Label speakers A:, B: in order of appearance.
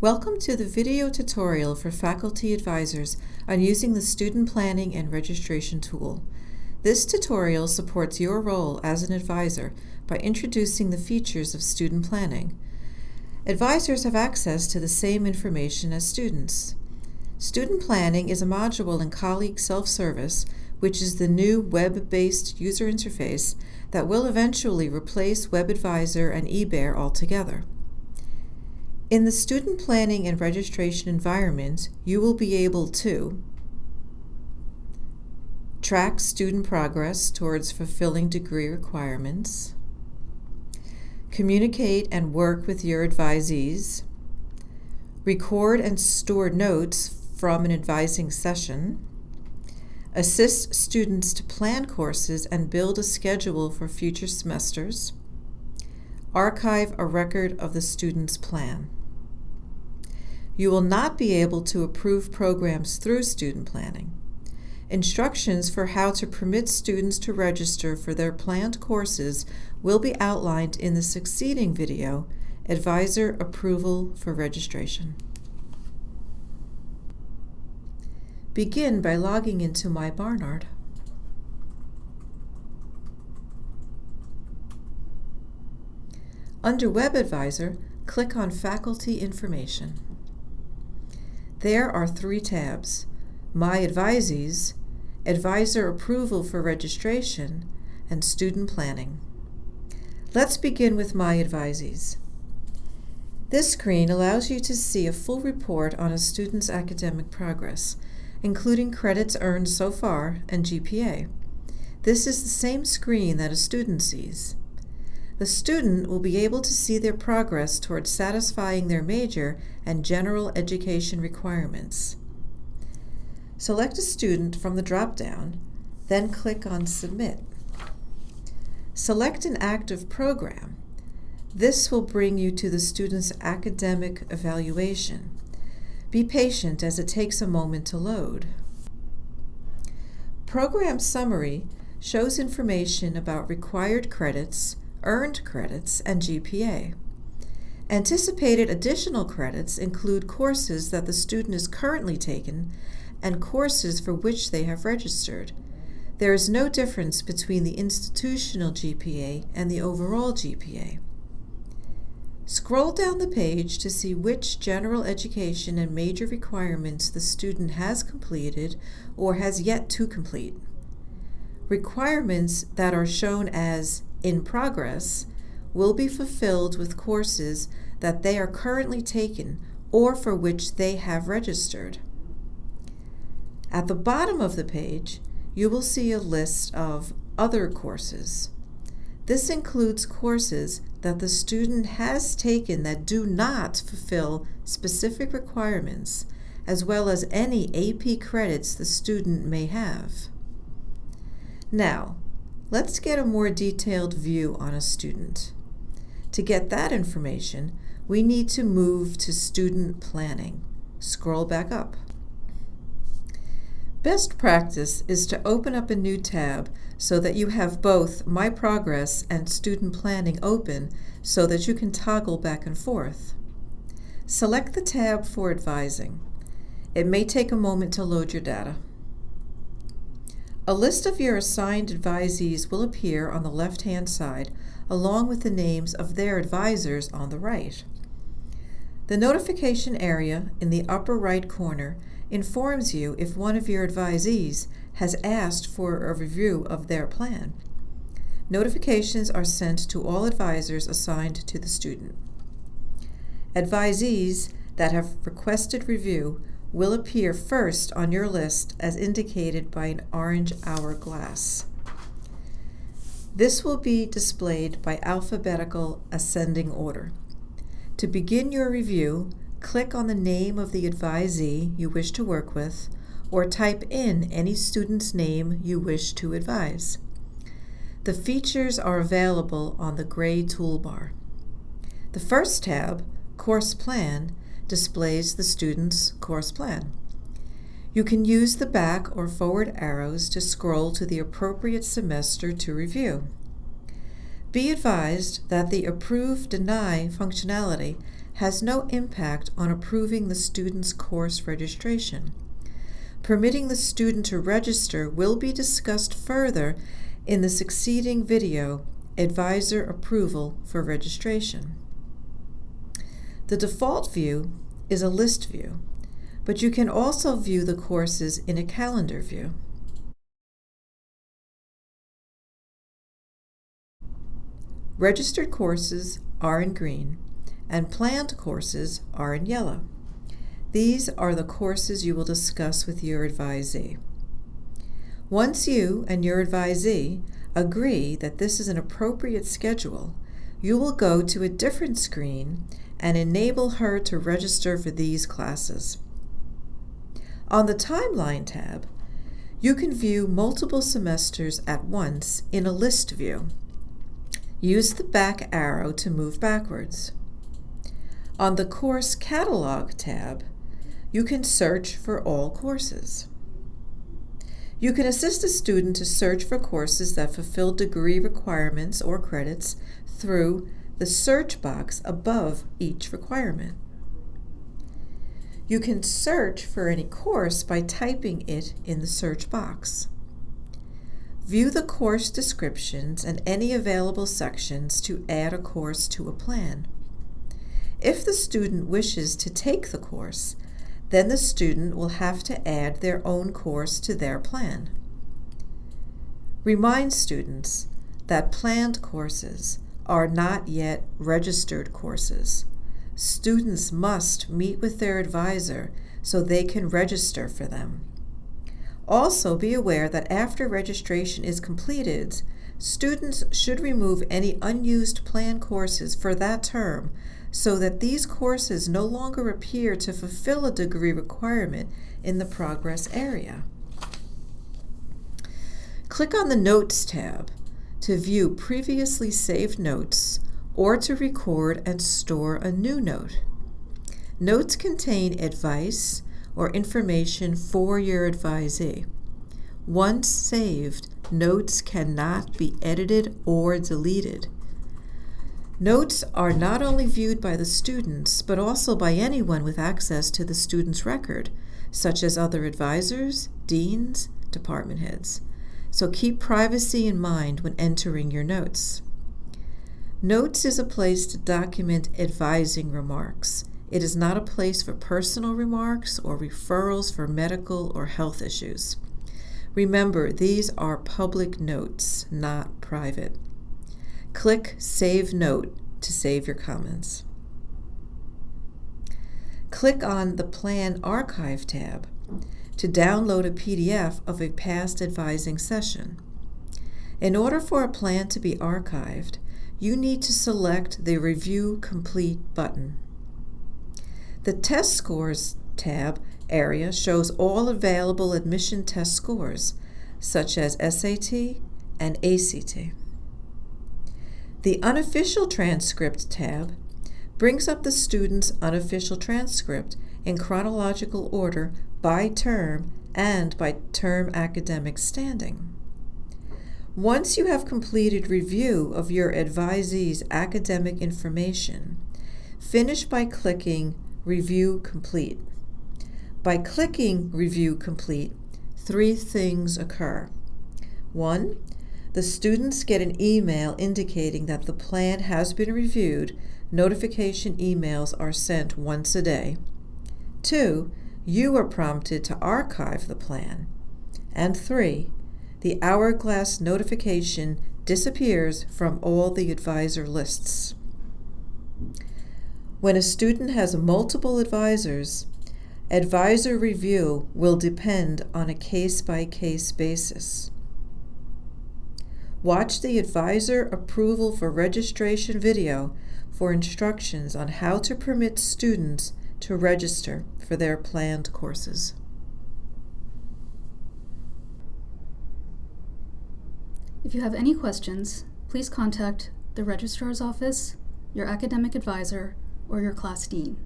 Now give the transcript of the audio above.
A: Welcome to the video tutorial for faculty advisors on using the Student Planning and Registration tool. This tutorial supports your role as an advisor by introducing the features of student planning. Advisors have access to the same information as students. Student Planning is a module in Colleague Self-Service, which is the new web-based user interface that will eventually replace WebAdvisor and eBear altogether. In the Student Planning and Registration environment, you will be able to track student progress towards fulfilling degree requirements, communicate and work with your advisees, record and store notes from an advising session, assist students to plan courses and build a schedule for future semesters, archive a record of the student's plan. You will not be able to approve programs through student planning. Instructions for how to permit students to register for their planned courses will be outlined in the succeeding video, Advisor Approval for Registration. Begin by logging into MyBarnard. Under WebAdvisor, click on Faculty Information. There are three tabs: My Advisees, Advisor Approval for Registration, and Student Planning. Let's begin with My Advisees. This screen allows you to see a full report on a student's academic progress, including credits earned so far and GPA. This is the same screen that a student sees. The student will be able to see their progress towards satisfying their major and general education requirements. Select a student from the drop-down, then click on Submit. Select an active program. This will bring you to the student's academic evaluation. Be patient as it takes a moment to load. Program Summary shows information about required credits, earned credits, and GPA. Anticipated additional credits include courses that the student is currently taking and courses for which they have registered. There is no difference between the institutional GPA and the overall GPA. Scroll down the page to see which general education and major requirements the student has completed or has yet to complete. Requirements that are shown as in progress will be fulfilled with courses that they are currently taking or for which they have registered. At the bottom of the page, you will see a list of other courses. This includes courses that the student has taken that do not fulfill specific requirements, as well as any AP credits the student may have. Now, let's get a more detailed view on a student. To get that information, we need to move to Student Planning. Scroll back up. Best practice is to open up a new tab so that you have both My Progress and Student Planning open so that you can toggle back and forth. Select the tab for advising. It may take a moment to load your data. A list of your assigned advisees will appear on the left-hand side, along with the names of their advisors on the right. The notification area in the upper right corner informs you if one of your advisees has asked for a review of their plan. Notifications are sent to all advisors assigned to the student. Advisees that have requested review will appear first on your list as indicated by an orange hourglass. This will be displayed by alphabetical ascending order. To begin your review, click on the name of the advisee you wish to work with, or type in any student's name you wish to advise. The features are available on the gray toolbar. The first tab, Course Plan, displays the student's course plan. You can use the back or forward arrows to scroll to the appropriate semester to review. Be advised that the Approve Deny functionality has no impact on approving the student's course registration. Permitting the student to register will be discussed further in the succeeding video, Advisor Approval for Registration. The default view is a list view, but you can also view the courses in a calendar view. Registered courses are in green, and planned courses are in yellow. These are the courses you will discuss with your advisee. Once you and your advisee agree that this is an appropriate schedule, you will go to a different screen and enable her to register for these classes. On the Timeline tab, you can view multiple semesters at once in a list view. Use the back arrow to move backwards. On the Course Catalog tab, you can search for all courses. You can assist a student to search for courses that fulfill degree requirements or credits through the search box above each requirement. You can search for any course by typing it in the search box. View the course descriptions and any available sections to add a course to a plan. If the student wishes to take the course, then the student will have to add their own course to their plan. Remind students that planned courses are not yet registered courses. Students must meet with their advisor so they can register for them. Also, be aware that after registration is completed, students should remove any unused planned courses for that term so that these courses no longer appear to fulfill a degree requirement in the progress area. Click on the Notes tab to view previously saved notes or to record and store a new note. Notes contain advice or information for your advisee. Once saved, notes cannot be edited or deleted. Notes are not only viewed by the students, but also by anyone with access to the student's record, such as other advisors, deans, department heads. So keep privacy in mind when entering your notes. Notes is a place to document advising remarks. It is not a place for personal remarks or referrals for medical or health issues. Remember, these are public notes, not private. Click Save Note to save your comments. Click on the Plan Archive tab to download a PDF of a past advising session. In order for a plan to be archived, you need to select the Review Complete button. The Test Scores tab area shows all available admission test scores, such as SAT and ACT. The Unofficial Transcript tab brings up the student's unofficial transcript in chronological order by term and by term academic standing. Once you have completed review of your advisee's academic information, finish by clicking Review Complete. By clicking Review Complete, 3 things occur. 1. The students get an email indicating that the plan has been reviewed. Notification emails are sent once a day. 2. You are prompted to archive the plan. And 3. The hourglass notification disappears from all the advisor lists. When a student has multiple advisors, advisor review will depend on a case-by-case basis. Watch the Advisor Approval for Registration video for instructions on how to permit students to register for their planned courses.
B: If you have any questions, please contact the Registrar's Office, your academic advisor, or your class dean.